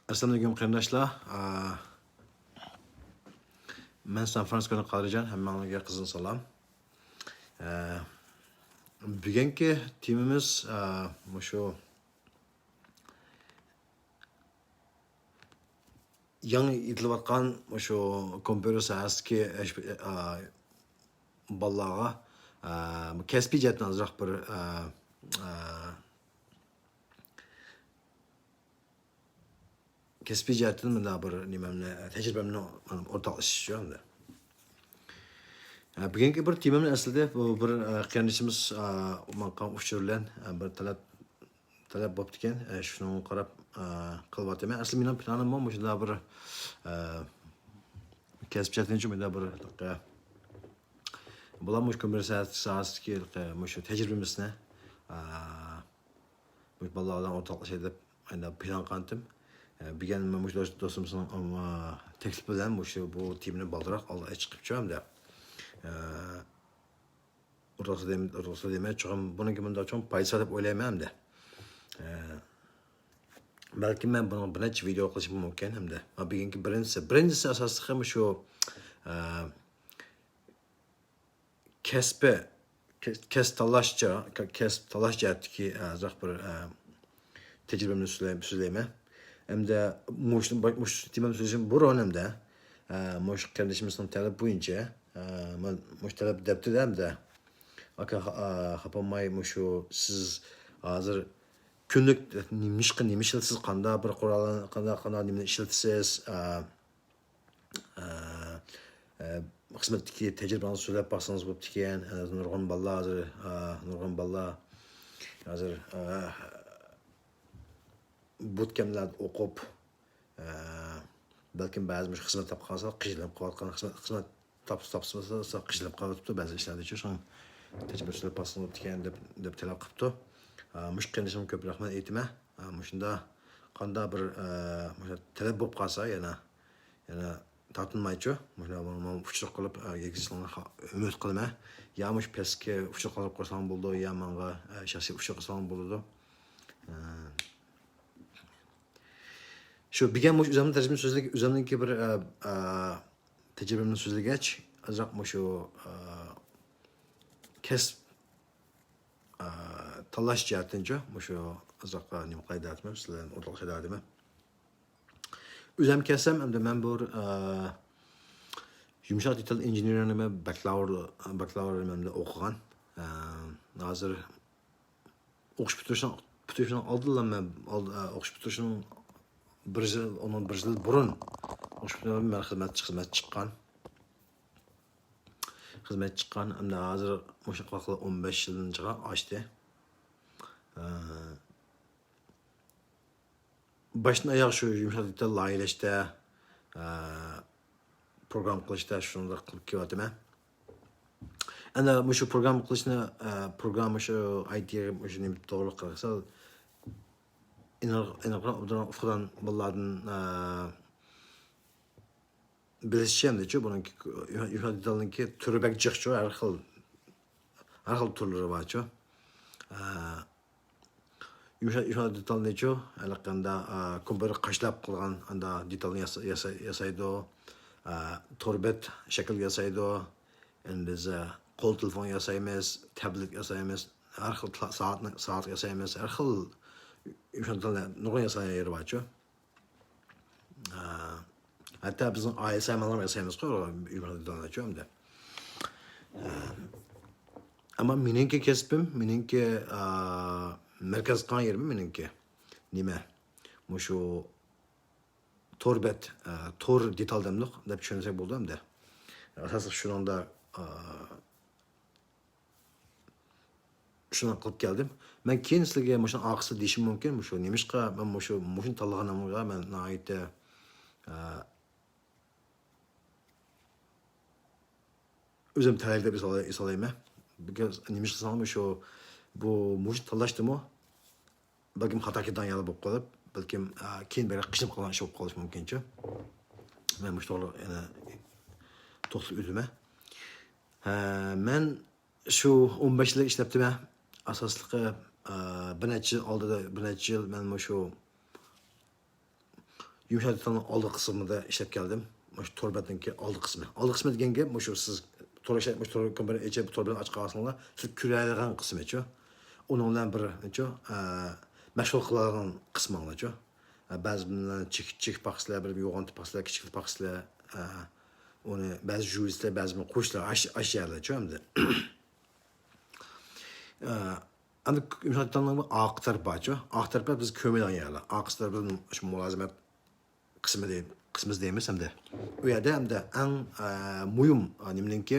Assalamualaikum qarindoshlar. Men San Fransiskoda qolgan hammanglarga qizg'in salom. Bugungi temamiz shu yangi etilayotgan shu kompyuter sohasidagi bolalarga kasbiy jihatdan azroq bir kasbiy jihatdan bir nimamni tajribamni o'rtoqlashish. Bugungi bir temamni aslida bu bir qarindishimiz maqam uchirilgan bir talab bo'lib ekan. Shuni qarab qilyapman. Aslida mening planim bor, shunda bir kasb jihatdan bir bular kompyuter sohasidagi shu tajribamizni bolalardan o'rtoqlashay deb plan qildim. Bugun men do'stimizning taklif bilan bu temani baldiroq oldiga chiqib chiqamda. Rosa demay chiqim buniki bunda uchun paysa deb o'ylayman-da. Balki men buni bir necha video qilishim mumkin hamda. Bugungi birinchisi asosli ham shu kasb talash jihatdagi azroq bir tajribamni so'zlayman. Hamda mush temam so'zim bu o'rnimda mush qarindishimizning talab bo'yicha mush talab debdi hamda aka xapamay shu siz hozir kunlik nima ishlatasiz, qanday bir qanday nima ishlatasiz, xizmatdagi tajribangizni so'zlab baxsangiz bo'pti ekan. Nurg'un bolalar hozir bootcamplar o'qib balkim ba'zi xizmat topib qolsa qiynalib qolayotgan xizmat topsa qiynalib qolyapti ba'zi ishlarda uchun tajriba so'zlab baxsangiz bo'pti ekan deb talab qilibdi. Mush qarindishim ko'p rahmat aytaman. Shunda qanday bir talab bo'lib qolsa yana tortinmaychi. Mana uchuq qilib yegizishni umid qilaman. Ya mush pastga uchuq qilib qo'ysam bo'ldi, ya menga shaxsiy uchuq qilsam bo'ladi. Shu bigan mush o'zimning tajribamni so'zlab, o'zimningki bir tajribamni so'zlagach, azroq shu kasb talash jihatdan shu azroq nima qilayapman, sizlarni o'rtoqlashayapman. O'zim kasam hamda men bu yumshoq detal injeneringni bakalavrimda o'qigan. Hozir o'qish bitirishdan oldin men o'qish bitirishdan bir yil burun o'qish bitirib men xizmat chiqqan hamda hozir o'sha qilib 15 yilga oshdi. Başdan ayak şu yumuşak detal layihəlashda, program qilishda shunday qilib kelyapman. Ana shu program qilishni shu IT shu nima to'g'ri qilsa inoqdan bolalardan bilishimda buniki yumuşak detalniki turi bak jiqchu har xil turlari bor-chu. Yumshoq detalnichu alaqanda kompyuter qashlab qilgan anda detalni yasaydi, torbet shakl yasaydi, endi biz qo'l telefon yasaymiz, tablet yasaymiz, har xil soat yasaymiz, har xil yumshoq detalni nurg'un yasaylar bor-chu. Hatta bizning oila samolyotlar yasaymiz-ku yumshoq detalni-chu hamda. Ama meningki kasbim, meningki merkez qilgan yerim meningki nima? Shu torbet, tor detal demliq deb tushunsak bo'ldi hamda. Asosan shunda shuni qilib keldim. Men keyin sizlarga shuni oqisi deyishim mumkin. Shu nimishqa men shuni tanlaganimga men nihoyatda o'zim talayl deb esolayman. Because nima qilsam bu mush tanlashdimi? Balkim xato ketgan yoli bo'lib qolib, balkim keyin bir qishib qolgan ish bo'lib qolishi mumkin-chi. Men mush to'g'ri yana to'xtalib o'zimman. Men shu 15 yil ishlabdiman. Asosliqi bir necha yil men shu yumshatib tanning oldi qismida ishlab keldim. Mana shu torbatningki oldi qismi. Oldi qismi degan gap mana shu siz to'ra kompaniya ichib torbatni ochib qolsanglar, siz ko'radigan qismichi. Onun bilan bir mashg'ul qiladigan qisminglarchi. Ba'zi bilan chik paxslar, bir yo'g'on paxslar, kichik paxslar, onu ba'zi juristlar, ba'zi qo'shlar ashyalarchi hamda. Endi yumshatib tanning oq tarafchi. Oq tarafda biz ko'maydigan yerlar. Oq tarafda shu mulozimat qismi deymiz hamda. U yerda hamda eng muhim nimaninki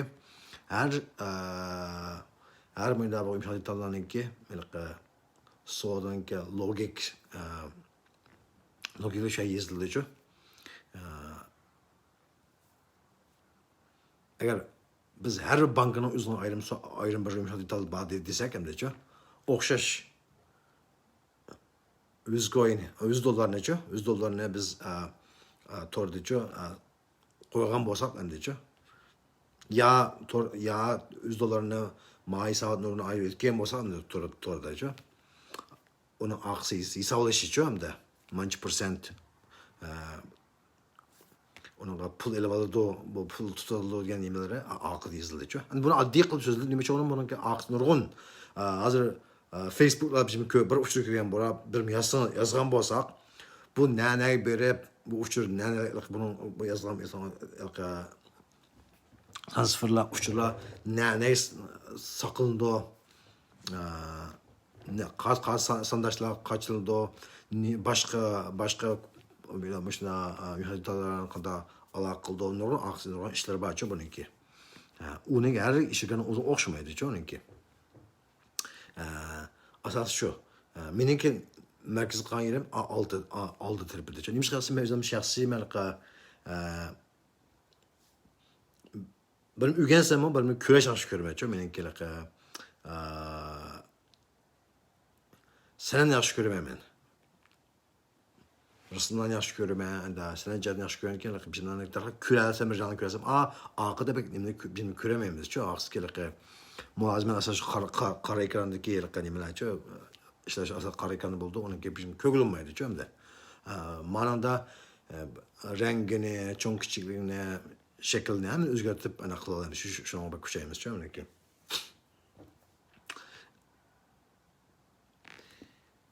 her mıyda bu imkanı tanılanınki, soğudanki logik şey yazılıcı. Eğer biz her bankının uzun ayrım bir imkanı tanılanı desek hem de okşaş 100 coin, 100 dolar nece? 100 dolar ne biz tordici koygan bolsak hem de ya 100 dolarını maaş saat nurunu ayır etken bolsa da tordayca. Onun aksisi hesaplaşıcı hem de manç %% onun pul elevalı bu pul tutarlı gen yemelere akıl yazılıcı. Yani bunu adli kılıp sözlü demek onun bunun ki akıl nurgun hazır Facebook'ta bizim bir uçur kirgen bora bir yazgan bolsak bu ne böyle bu uçur ne bunun bu yazılan transferler, uçurlar, ne sakındı, kaç sandaşlar kaçıldı, başka böyle mesela yöneticilerin kadar alakalı onların aksine işler bahçe bununki. Onun her işine uzun okşamaydı onunki. Asas şu, benimki merkez kan yerim aldı terbiyedir. Nimiş kalsın benim şahsi melka benim ügensem o benim küreş yaxşı görmeyeceğim benimki senen yaxşı görmem ben. Rısından yaxşı görmem, senen cadın yaxşı görmem ki bizimden küresem bir canlı küresem. Akıda bizim köremeyimiz çok aksız ki muazimen asas kara ekrandaki yerlikten yemeler işte asas kara ekranı buldu onun ki bizim kögülünmeydi çok da. Mananda rengini, çok küçüklüğüne şekilini hemen özgürtüp akıl alalım. Şuna bak kuşayımız çok ki.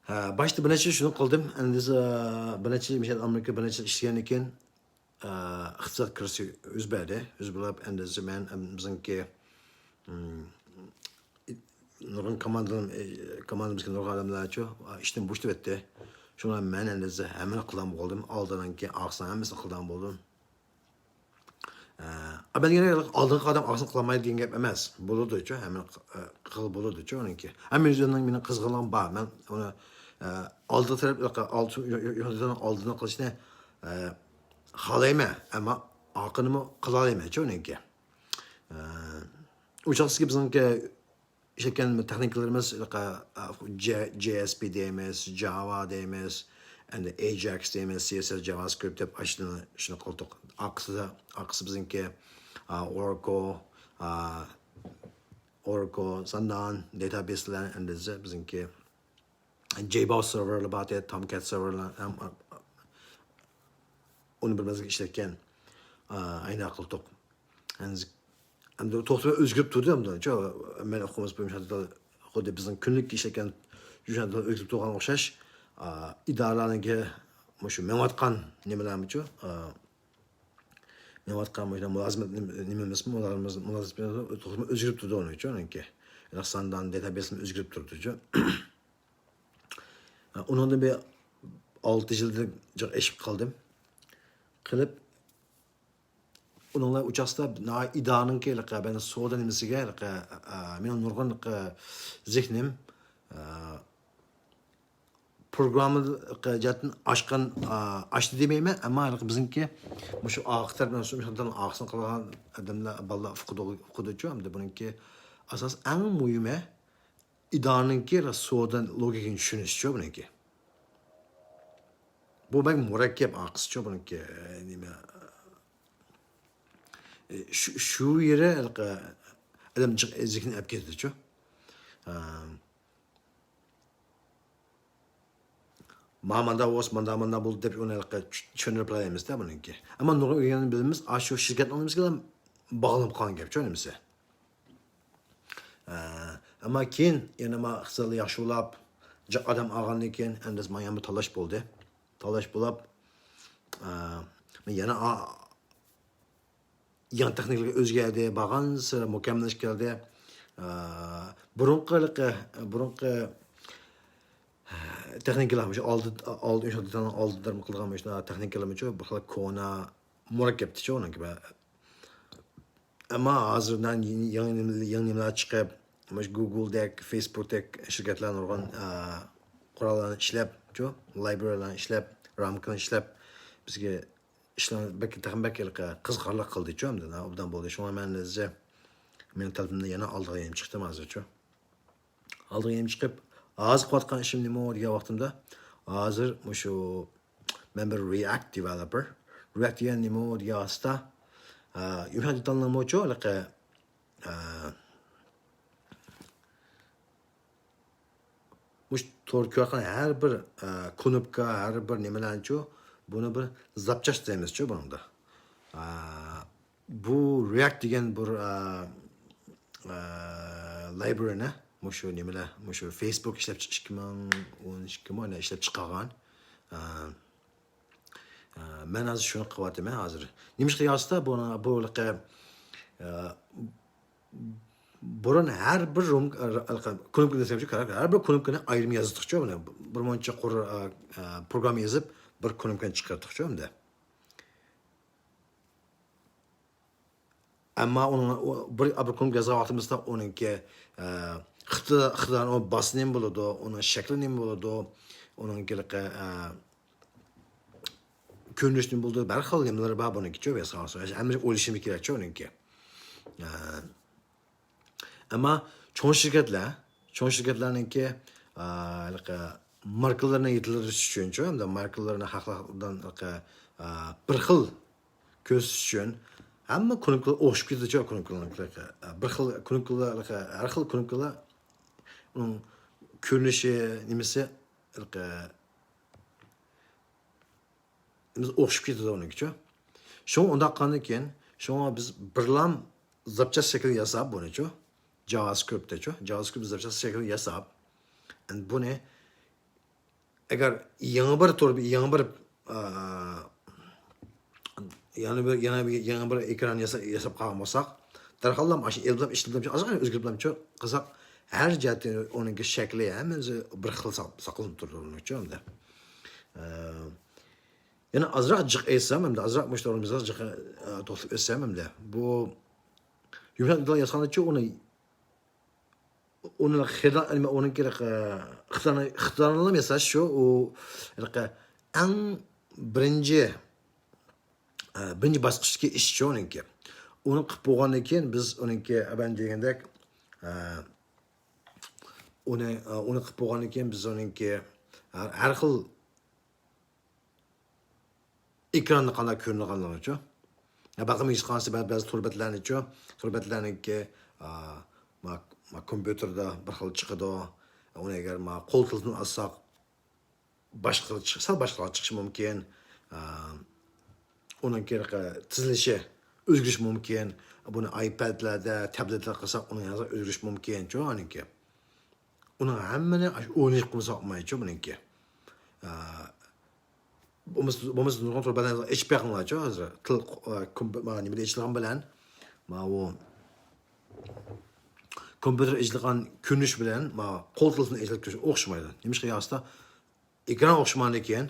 Başta bana şunu kıldım. Endişe bana mesela Amerika bana işleyen iken iktisat krizi üzberde. Üzbelap endişe ben bizimki Nur'un komandamızki Nur adamlar çok işten boştu etti. Şuna ben endişe hemen akıldan buldum. Aldıran ki aksan hemen akıldan buldum. Ben yine aldığın adam aksın kılamayı diyen gap emez. Bulurdu çok hemen kıl bulurdu çok onunki. Hemen yüzünden benim kızgınlığım var. Ben onu aldığı taraf aldığına kılıç ne halayma ama akınımı kılalayma çok onunki. Uçaksı gibi bizimki işleken tekniklerimiz JSP deyimiz, Java deyimiz, and Ajax deyimiz, CSS, JavaScript hep aşını şunu koltuk. Aksı bizimki Oracle, Sandan, database'ler, and bizimki JBoss server'la batı, Tomcat server'la onu bilmezlik işlerken aynı akıl tok. Hem de toxtuma özgürlük turdu hem de. Ben okumaz buyum şadı da bizim günlük işlerken şadı özgürlük turgan okşaş. İdaralarınki şu mevatkan nemelermi ço. Mevatkan mesela mulazimet nememiz mi? Mulazimet toxtuma özgürlük turdu onu ço. Sandan database'im özgürlük turdu ço. Onun da bir 6 yıldır eşip kaldım. Kılıp onunla uçakta idanın ki ben soğudan imisiga benim nurgun zihnim programı zaten açtı demeyeyim ama bizimki şu ağıklar ben şundan ağısın kalan adamla balla okuducu hem de bununki asas en mühime idanın ki soğudan logikin düşünüsü bununki. Bu ben murakkep ağısı bununki şu yere adam zihni ep Mamanda os manda bo'ldi deb uni tushunib qo'yamizda buniki. Ammo nurg'un o'rganib bilamiz, shu shirkatlarimizga bog'lanib qolgan gap, tushunamizmi? Ammo keyin yana ma hisob yaxshilab adam olgandan keyin endi men talash bo'ldi. Talash bo'lib yana yan texnikaga o'zgardi, bag'an sira mukammallashib keldi. Burunqi texnikalar oldidan qilgan texnikalar bir xil kona murakkabdicha uning gibi. Ama hozirdan yangi nimalar chiqib, Google'dek, Facebook'dek shirkatlar nurg'un qurollarni ishlab, librarylarni ishlab, ramkani ishlab bizga ishlarni qiziqarli qildi-chu, obdan bo'ldi. Shunga men talabimda yana oldiga ham chiqdim hozir-chu. Oldiga ham chiqib, hozir qilayotgan ishim nima degan vaqtimda, hozir shu men bir React developer. React degan nima degan vaqtda yumshoq detallarni to'g'ri ko'rgan har bir knopka, har bir nimalarni buni bir zapchast deymiz-chu bunda. Bu React degan bir libraryni shu nimalar, shu Facebook ishlab 2012 ishlab chiqargan. Men hozir shuni qilyapman hozir. Nima qiyosda bu burun her bir knopka desem kerak. Her bir knopkani ayrim yozdik-chu, buni bir muncha program yozib, bir knopkani chiqardik-chu unda. Ammo bir knopka yozgan vaqtimizda uningki ixtidan o basni ham bo'ladi, uning shakli ham bo'ladi, uningki ko'rinishni bo'ldi, bir xil nimalar bor buniki-chu, hamma o'ylashim kerak-chu uningki. Ama çoğun şirketlarninki markalarına yetiliş için, hem de markalarına haklardan bir xil köz için, ama konuklar oşup gidiyor konuklar. Bir xil konuklar, her xil konuklar onun görünüşü nimesi oşup gidiyor onunki. Şu onda kanıken, şu biz birlam zapças şekilde yazab bunu. JavaScript'te JavaScript zapças şekilde yazab. And bu ne? Eğer yanı bir ekran yazab kalmasak, derhallam elbette işledim. Azıcık özgürlüğüm çok kısak. Her cihetten onun şekli hemen bir xil saklanıp durduğunu da. Yani azıcık etsem hem de azıcık müşterimize azıcık topluk etsem hem de bu yumuşak dil yazanı onun xidmət onun gerek xidmətlə mesaj şu o en birinci basqıçdaki işçi onunki. Onu qılıb bolğandan keyin biz onunki ben degəndək onu qılıb bolğandan keyin biz onunki hər xil ekranda qanday ko'ringanligi-chu. Baxım iş qansı bazı turbatlarniki kompüterda bir xil chiqadi. Uni agar qo'l tilini olsak boshqa chiqishi mumkin. Uning kerak tizilishi o'zgarishi mumkin. Buni iPadlarda, tabletlarda qilsak, uni o'zgarishi mumkin-chu oniki. Uni hammani o'ynab qilsak olmaydi-chu buniki. Bo'lmasa nurg'un turbadan ish berganlar-chu hozir. Til nima deyishgan bilan o kompüter icilgan ko'rinish bilan qo'l tilini icilgan o'xshamaydi. Nima qiyosda ekran o'xshamaydi keyin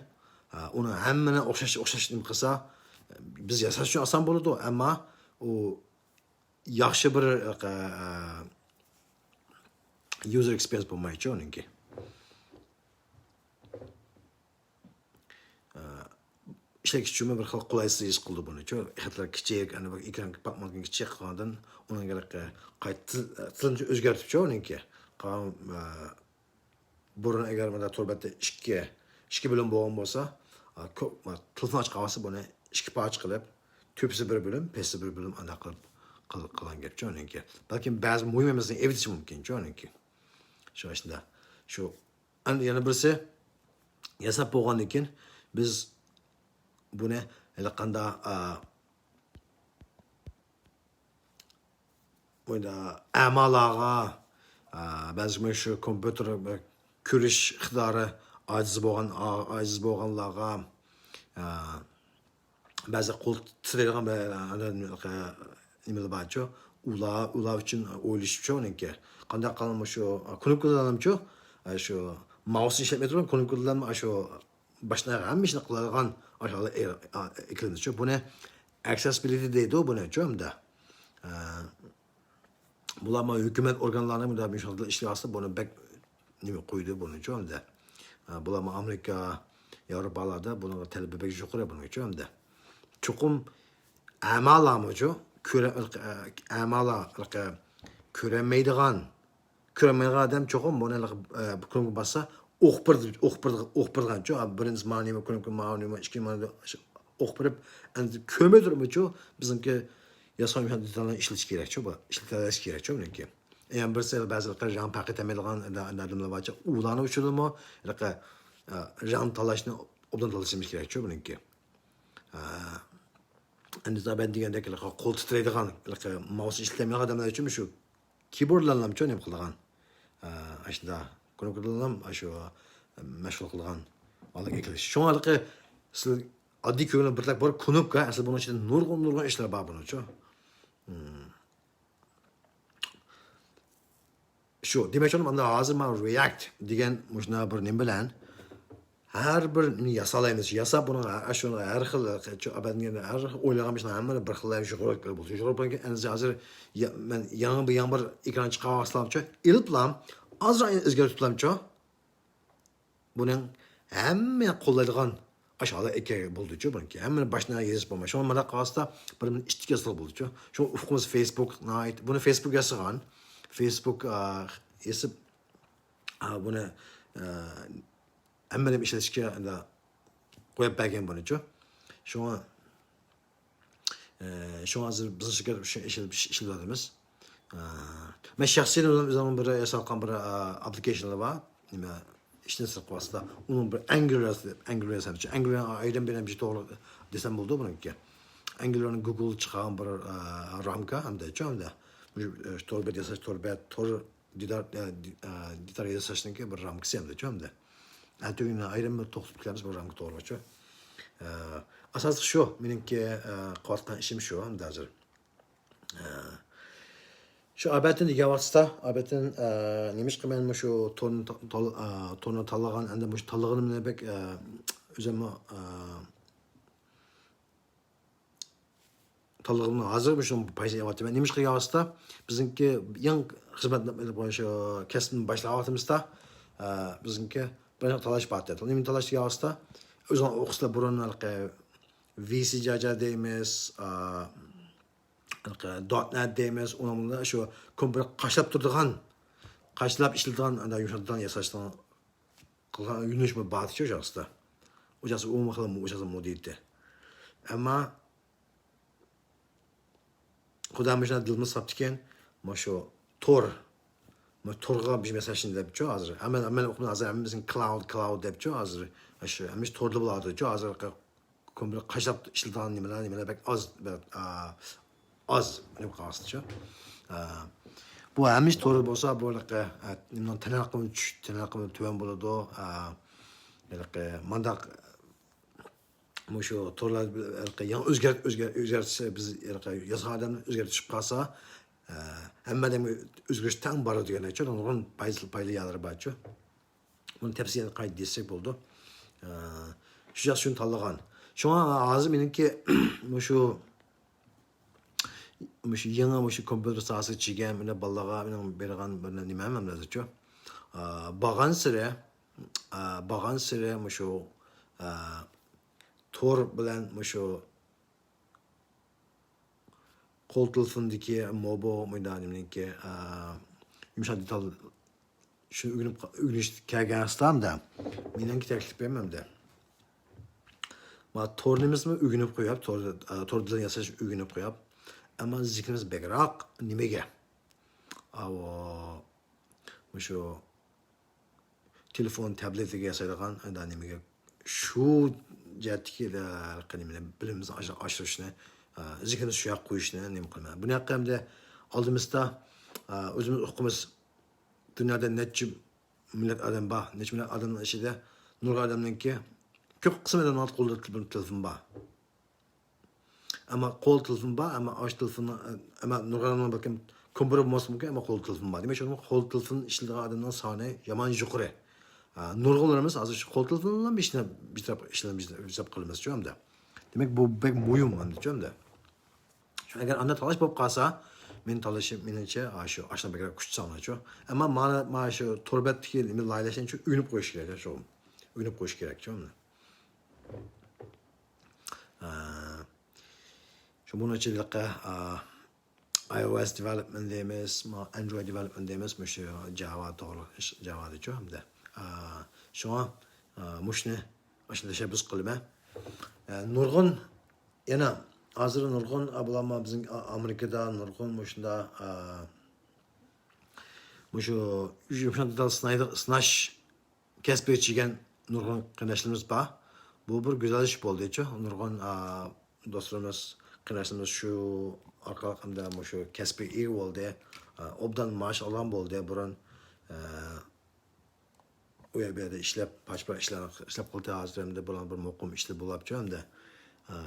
uni hammani o'xshash nima qilsa biz yasash uchun oson bo'ladi, ammo u yaxshi bir user experience bo'lmaydi uningki. İşlekiş uchun bir xil qulaysiz ish qildi buni-chu. Xatlar kichik, ana bu ekran kapatmagan kichik qilgandan uning tilini o'zgartirib-chu uningki. Burun agar mana turbatda 2 bo'lim bo'lgan bo'lsa, tilni ochib qolsa buni 2 parcha qilib, to'pisi bir bo'lim, pesi bir bo'lim ana qilgan gap-chu uningki. Balki ba'zi muhimimizni evitish mumkin-chu uningki. Shu ishda. Shu yana birisi yasab bo'lgandan keyin biz buni qanda bunda amalarga ba'zi shu kompyuter ko'rish iqtidori ojiz bo'lganlarga ba'zi qo'l titraydigan nimalar borchu ular uchun o'ylashibchi uniki qanday qilamiz shu knopkalarni shu mouse ishlatmay turib knopkalarni shu boshqa hamma ishni qiladigan ekranchi buni accessibility deydi buni-chu hamda bular hukumat organlari bunday müşahede ishlayapsa buni bek nima qo'ydi buni-chu hamda bular Amerika Yevropalarda buni talabi bek yuqori buni-chu hamda chuqum amalarmi-chu ko'ramaydigan adam chuqum buni knopka bassa o'qpirganchu birinchi ma'ni knopka ma'ni ikkinchi ma'ni o'qpirib endi ko'may turibmi-chu bizimki yasam detallarni ishlatish kerakchu bu ishlatish kerakchu buniki yani bir sel ba'zi jan paket emelgan adamlar borcha ularni uchunmi jan talashni obdan talashimiz kerakchu buniki endi ben degandek qo'l titraydigan mouse ishlamagan odamlar uchun shu keyboardlarni nima qilgan ashunda knopkalarni shu mashg'ul qilgan olib ekilish shu orqali siz oddiy ko'ngil bir bor knopka asli bunun ichida nurg'un ishlar bor buning-chu shu demak mana hozir men React degan shuna bir nima bilan har bir yasalaymiz yasab buni shuni har xil har o'ylagan ishni hammani bir xil bo'ldi bo'lgan endi hozir men yangi bir ekran chiqarmaslamchi ilplam azrail o'zgartiriblamchi buning hamma qo'llaydigan aşağıda eke bulducu bunki. Hemen başına yazıp olma. Şu an bana kalsa bir işçi yazılı bulducu. Şu ufkumuz Facebook night. Bunu Facebook yazılan. Facebook yazıp bunu hemen bir işleşki da koyup belgen bunucu. Şu an hazır bizim şirket işledimiz. Ben şahsiyen o zaman bir yasalkan bir application'ı var. İşte sıkıntı onun bir Angular sanatçı. Angular aydan benim bir doğru desem buldu bunu ki. Angular'ın Google çıkan bir ramka hem de çoğunda. Torbe yasaç tor didar yasaçın ki bir ramkası hem de çoğunda. Antugün aydan bir toxtup kilamiz bir ramka doğru ço. Asası şu benimki qatqan işim şu hem de hazır. Şu abetin yavaşta abetin nemiş ki benim şu tonu talagan ende bu talağını ne bek üzerime talağını hazırmışım paylaşım yaptım. Nemiş ki yavaşta bizimki yan hizmet bu şu kesin başlavatımızda bizimki ben talaş batı. Nemin talaş yavaşta özün okusla buranın VC caca deyimiz .NET deyimiz, onun şu kompüter qaşlap turduğan, qaşlap işlediğin anda yumuşatılan yasaçtan qılğan yunuşma batı çoğasta. Ocası o mıqlı ocası modiydi. Ama Xudamışına dilimiz saptıken, ma şu torga bir mesajını deyip çoğu hazır. Hemen okumda hazır, hemen bizim cloud deyip çoğu hazır. Hemen torda buladı çoğu hazır. Kompüter qaşlap işlediğin nimeler bek az benim kalsınca. Bu hemiş doğru olsa böyle nimden tenakımı tüven buludu. Mandak şu torlar yan özgürtse biz yasa adamın özgürtüşüp kalsa hemen de özgürtüşten barı diyor ne için onun paylı yaları bahçe. Bunun tepsiye kayıt destek oldu. Şu yaz şunu talağan. Şu an ağzım benimki şu yangi şu kompüter sahası çigen mene ballaga benim bergan bana nimem lazımçı. Bagan sıra şu tor bilen şu kol telefondaki mobo meydanımdaki yumuşak detal şu ügünüş kerganstam da menenki teklif vermem de. Ma tornimiz mi ügünüp koyup tordan yasaş ügünüp koyup ama zikrimiz bekrak nimege. Şu telefon, tabletiga yasaydigan nimaga shu jihatdagi bilimimizni oshirishni, zikrni shu yoqqa qo'yishni nima qilaman. Buni hamda oldimizda o'zimiz o'qimiz dunyoda necha millat odam bor, necha millat odamning ichida nurg'un odamningki ko'p qismidan qo'lda telefon bor. Ama qo'l telefon bor, ama osh telefon, ama nurg'un balkim kompyuter bo'lmasa mumkin, ama qo'l telefon bor. Demak, shu qo'l telefon ishlaydigan odamning soni yomon yuqori. Nurg'unlarimiz hozir shu qo'l telefon bilan ishlab qilamiz hamda. Demak, bu bek muhim hamda. Shu agar anda talash bo'lib qolsa, men talashim menimcha shu ashna beklar kuch solmoqchi. Ammo mana shu torbatdagi nima laylashni uchun o'ynab qo'yish kerak, shu. O'ynab qo'yish kerak, hamda. Shu bunun için iOS development deymiz, Android development deymiz, şu Java doğru Java diyor hamda. Şu an muşne aslında teşebbüs kılma. Nurgun yana hazır Nurgun ablama bizim Amerika'da Nurgun muşunda muşu yumuşatıdan sınaş kesbir çigen Nurgun kardeşlerimiz var. Bu bir güzel iş oldu diyor. Nurgun dostlarımız kardeşlerimiz şu arkalarında şu kesbir iyi oldu. Obdan maaş alan oldu. Buran o yerde işlep başka işlep kıldı hazırımda bulan bir mokum işte bulapacağım da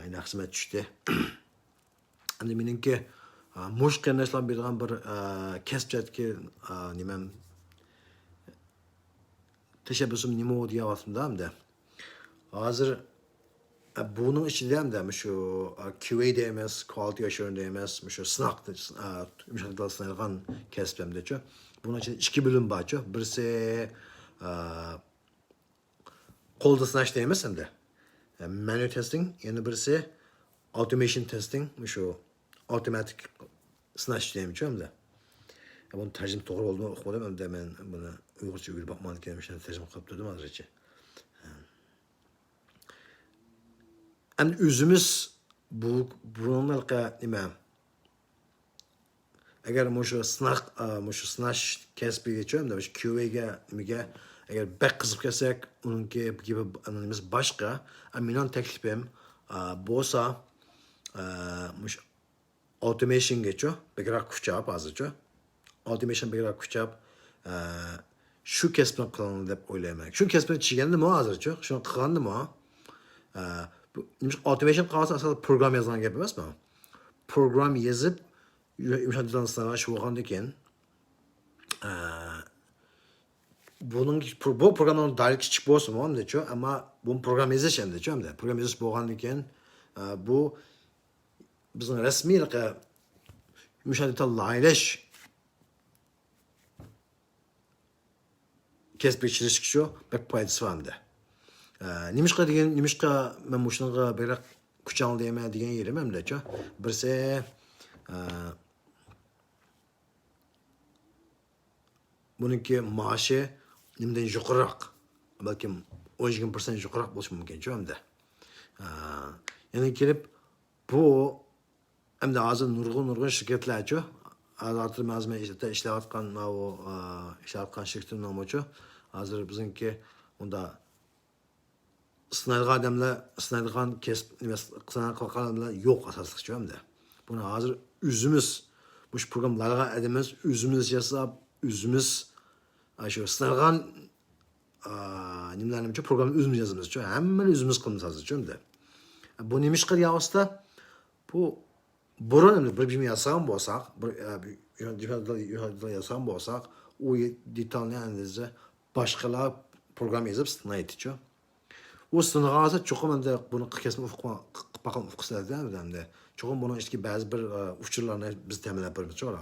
yine hizmet düştü. Hani benimki muş kardeşler bir kesbet ki nimem teşebbüsüm nime o diye aslında da hazır bunun içinde de şu QA deyimiz, quality assurance deyimiz, şu sınak müşahede sınırgan kesbemde şu. Bunun için iki bölüm var şu. Birisi kolda sınaş deyimiz de. Manual testing, yani birisi automation testing, şu automatic sınaş deyimiz şu de. Bunun tercüme doğru olduğunu okumadım hem de ben bunu Uygurca bir bakmadık yani tercüme kaptırdım azıcık. Yani özümüz bununla nime? Eğer şu sınaş kesbi geçiyorum da şu QA'ga nimege eğer bek kızıp kesek onunki gibi anımız başka. Aminan teklifim bosa automation geçiyor. Bekara kucap azıcık. Automation bekara kucap şu kesben kılanı hep oylayamak. Şu kesben çiğnendi mi azıcık? Şu kılandı mı? Automation kalsa aslında program yazılan gibi mi? Program yazıp yumuşatıdan sana şu olgandayken bunun bu programın direkt çıkıp olsun mu diyor ama bu program yazış hem diyor da program yazış olgandayken bu bizim resmi yumuşatıdan layleş kesbekçilik çıkıyor bek paydası var da. Nimişka ben muşunga biraz kucağın diyemeye diyen yerim hem de ço. Birisi bununki maaşı nimden yukarırak belki 12% yukarırak buluşu mümkün ço hem de. Yani gelip bu hem de azı nurgun şirketler ço. Artık malzeme işlevatkan o işlevatkan şirketin olma ço. Hazır bizimki onda sınırgan adamlar, sınırgan sınırgan adamlar yok asaslık çoğum da. Buna hazır üzümüz, bu programlarga edemiz, üzümüz yasap, üzümüz, şu sınırgan nimlerim çoğu programın üzümüz yazımız çoğu. Hemen üzümüz kılımız hazır çoğum da. Bu neymiş kır yağısta, bu burun bir bizim yasağım bolsak, yasağım bolsak, o detallı analize başkalar program yazıp sınır etiyor. O sınırgazı çoğum da bunu kesme bakın ufkuslar değil mi? Çoğum bunun işte bazı bir uçurlarını biz temin yapıyoruz çoğu.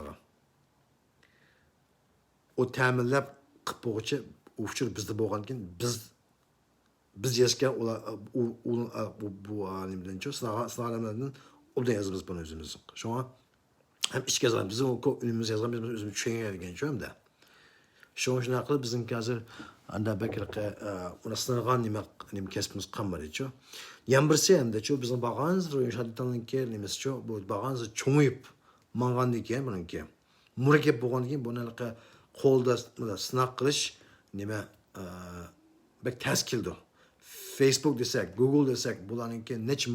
O teminlep kıpboğuçu uçur bizde boğanken biz yazken bu alimden çoğu sınırlarından o da yazımız bunu özümüz. Şu an hem iç yazalım bizim o önümüz yazalım bizim özümüz düşünüyor gençim de. Şu an şuna akıllı bizim hazır anda belki ona sınırgan nimek kesbimiz kalmadı çoğu. Yan birisi hem de çoğu bizim bağınız yumuşatıdan ki nimiz çoğu bu bağınız çoğuyup mangan diken bunun ki. Murakep boğan diken bunu kolda sınak kılış nime bek ters keldi. Facebook desek, Google desek, bularınki neç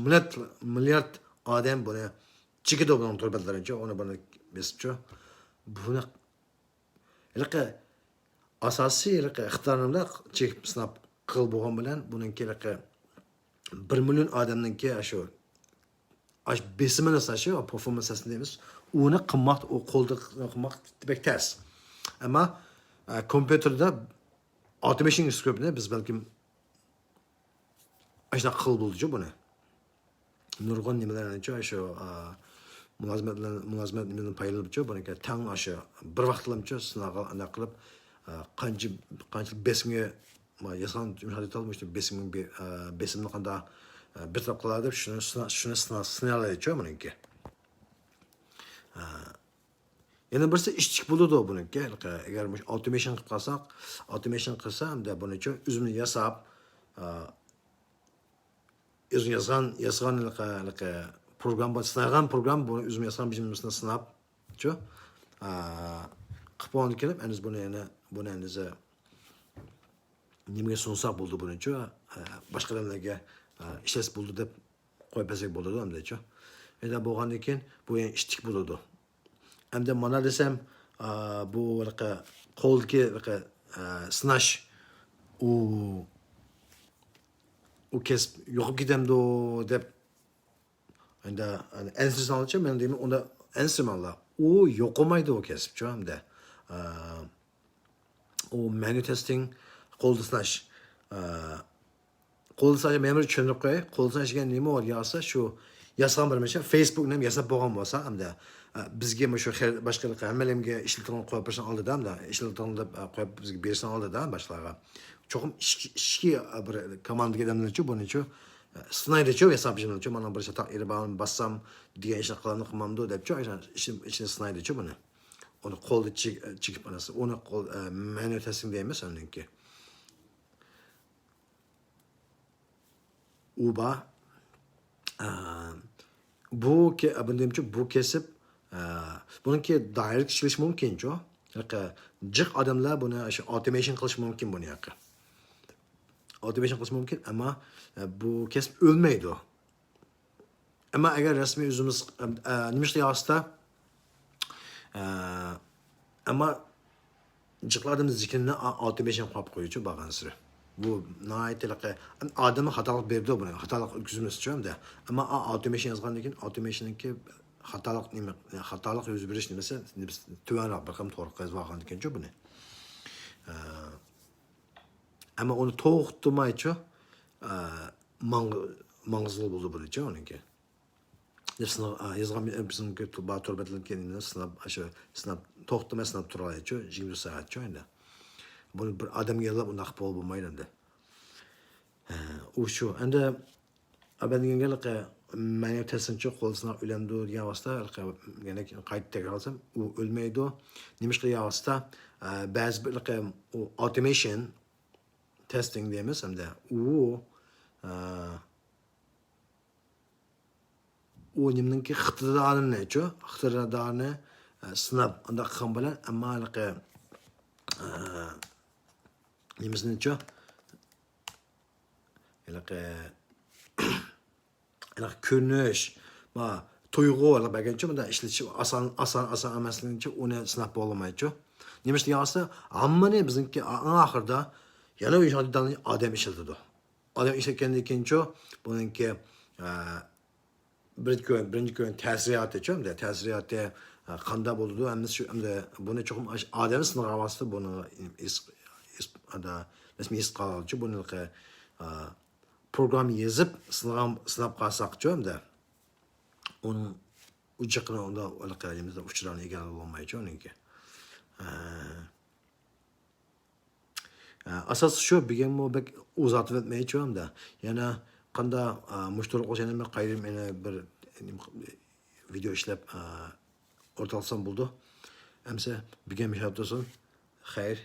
milyard adam bunu çekidi bunun torbalarınca, onu bana besipço. Bunu ilaqi asosiy ixtiyorimlar chekib sinab qil bo'lgan bilan buningki 1 million odamninki shu besimini shu performansini deymiz. Uni qilmoq, u qo'lda qilmoq demak ters. Ammo kompyuterda automation scriptni biz balkim ashuna qil bo'ldi buni. Nurg'un nimalarni shu mulozimat nimadan paylanibchi bunga tang shu bir vaqtlamchi sinaga ana qilib qancha besimga yasan hadi olmuştu besimni qanda bir taraf qiladi deb shuni sinaladi buningki. Yana birisi ishchik bo'ladi buningki. Agar automation qilib qolsak, automation qilsa hamda buni o'zini yasab o'zini yazgan program sinagan program buni o'zini yazgan biznesini sinab qilib olib kelib, endi buni endi nimaga sunsak bo'ldi bunichi boshqa odamlarga ishlash bo'ldi deb qo'yib bersak bo'ladi hamda-chi. Endi bo'lgandan keyin bu ham ishtik bo'ladi. Hamda mana desam bu qo'ldagi sinash u kesib yo'qib ketamdi deb endi instrumentalchi men deyman, unda instrumentlar u yo'qolmaydi u kesibchi hamda o manual testing qo'lda sinash memur tushunib qo'yay. Qo'lda sinash degan nima bo'lsa shu yasagan bir misha Facebookni ham yasab bo'lgan bo'lsa hamda bizga shu boshqa hammalarga ishlatilgan qo'yib berishni oldida hamda ishlatilgan deb qo'yib bizga berishni oldida boshqalarga cho'qim ishki bir komandaga damlarchi bunichi sinaydichi yasabchichi mana bir taqdiri bilan bassam degan ishni qilmamdi debchi ishni sinaydichi buni. Onu qo'lda chekib olasiz. Uni manual testing deymiz uniki. Uba bu kesib buniki direct ishlash mumkin-ku. Jiq odamlar buni shu automation qilish mumkin buni yoqqa. Automation qilish mumkin, ammo bu kesib o'lmaydi. Ammo agar rasmiy o'zimiz nima ishlayapsa ama jiqlarimiz zikrini automation qo'yib qo'yuvchi bo'lgansiri. Bu noyatliq odamni xatolik berdi buni. Xatolik o'tkazimiz uchun da. Ammo automation yozgandan keyin automationninki xatolik yuz berish nimasi tuvanroq bir ham to'g'ri qilib olgandan keyin buni. Ammo uni to'xtatmaychi mang'izli bo'ldi buninchi uniki. Yazgan bizim torbatlardan kendini sınab to'xtamay sinab turadi-chu, 20 soatcha endi. Buni bir odam yellab unda qilib bo'lmaydi endi. U shu. Endi abadingga manual testinchi qo'lsini o'ylandi degan vosita, yana qayta takrorlasam, u o'lmaydi. Nima qilyapsa, ba'zi bir automation testing deymiz hamda u nimninki iqtidorini sinab unda qilgan bilan ammo nimasinichi ko'rinish va tuyg'ular bo'lgancha bunda ishlatish oson emasligicha uni sinab bo'lmaydi. Nima deyapsa, hammani bizniki oxirida yana odam ishlatadi. Odam ishlatgandan keyin buningki birinchi kun ta'siriyati hamda ta'siriyati qanday bo'ldi hamda buni cho'qim odam sinag'avasida buni rasmiy his qiluvchi buni program yozib sinab qolsaqchi hamda uni uchiqini unda aloqalarimizni uchlarni egallab olmaydi uniki. Asosi shu bilganmi uzatib o'tmaychi hamda yana qanda mushtaraq o'shani men qayrim meni bir video ishlab o'rtalsam bo'ldi. Amsa bilgan mishabdosin. Xayr.